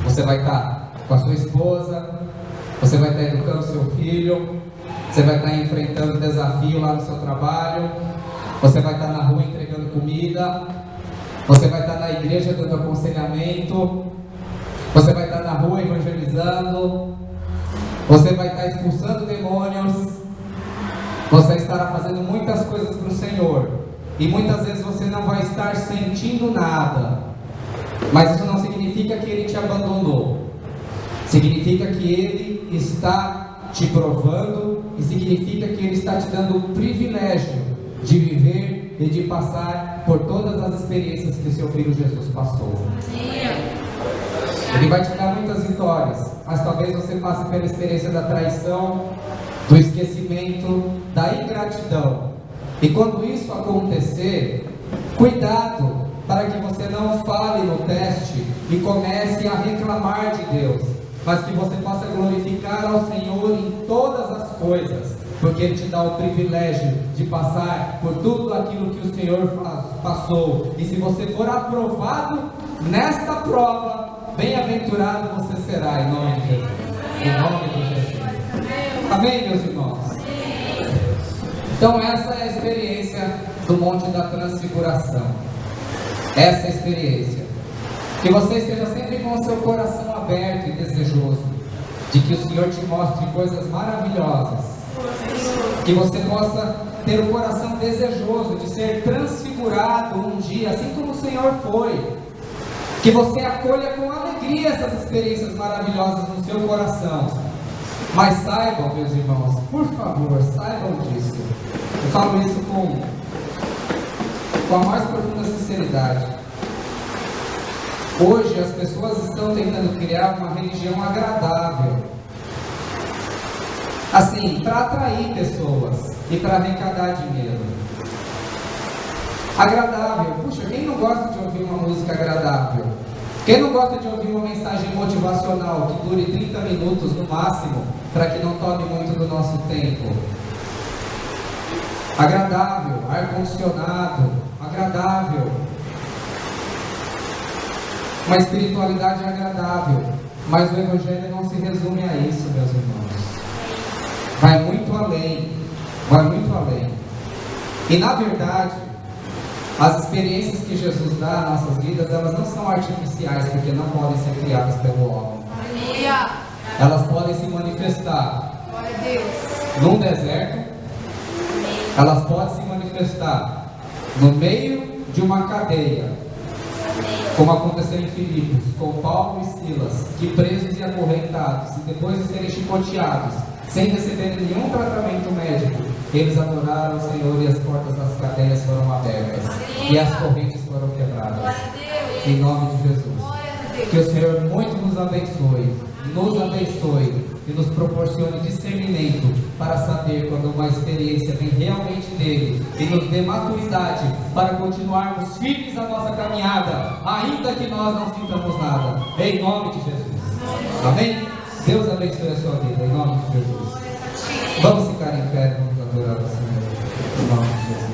você vai estar com a sua esposa, você vai estar educando seu filho, você vai estar enfrentando desafio lá no seu trabalho, você vai estar na rua entregando comida, você vai estar na igreja dando aconselhamento, você vai estar na rua evangelizando, você vai estar expulsando demônios, você estará fazendo muitas coisas para o Senhor, e muitas vezes você não vai estar sentindo nada, mas isso não significa que Ele te abandonou, significa que Ele está te provando, e significa que Ele está te dando o privilégio de viver e de passar por todas as experiências que o seu Filho Jesus passou. Ele vai te dar muitas vitórias, mas talvez você passe pela experiência da traição, do esquecimento, da ingratidão. E quando isso acontecer, cuidado para que você não fale no teste e comece a reclamar de Deus, mas que você possa glorificar ao Senhor em todas as coisas, porque Ele te dá o privilégio de passar por tudo aquilo que o Senhor passou. E se você for aprovado nesta prova, bem-aventurado você será, em nome de Jesus. Em nome de Jesus. Amém, meus irmãos? Então essa é a experiência do Monte da Transfiguração. Essa é a experiência. Que você esteja sempre com o seu coração aberto e desejoso de que o Senhor te mostre coisas maravilhosas. Que você possa ter o coração desejoso de ser transfigurado um dia, assim como o Senhor foi. Que você acolha com alegria essas experiências maravilhosas no seu coração. Mas saibam, meus irmãos, por favor, saibam disso. Eu falo isso com a mais profunda sinceridade. Hoje as pessoas estão tentando criar uma religião agradável, assim, para atrair pessoas e para arrecadar dinheiro. Agradável, puxa, quem não gosta de ouvir uma música agradável? Quem não gosta de ouvir uma mensagem motivacional que dure 30 minutos no máximo, para que não tome muito do nosso tempo? Agradável, ar-condicionado, agradável. Uma espiritualidade agradável, mas o Evangelho não se resume a isso, meus irmãos. Vai muito além, vai muito além. E na verdade, as experiências que Jesus dá às nossas vidas, elas não são artificiais, porque não podem ser criadas pelo homem. Elas podem se manifestar Deus. Num deserto, Amém. elas podem se manifestar no meio de uma cadeia, Amém. como aconteceu em Filipos, com Paulo e Silas, que presos e acorrentados, e depois de serem chicoteados, sem receberem nenhum tratamento médico, eles adoraram o Senhor e as portas das cadeias foram abertas, e as correntes foram quebradas. Glória a Deus. Em nome de Jesus. Glória a Deus. Que o Senhor muito nos abençoe e nos proporcione discernimento para saber quando uma experiência vem realmente dele e nos dê maturidade para continuarmos firmes a nossa caminhada, ainda que nós não sintamos nada, em nome de Jesus. Amém? Deus abençoe a sua vida, em nome de Jesus. Vamos ficar em pé, vamos adorar o Senhor, em nome de Jesus.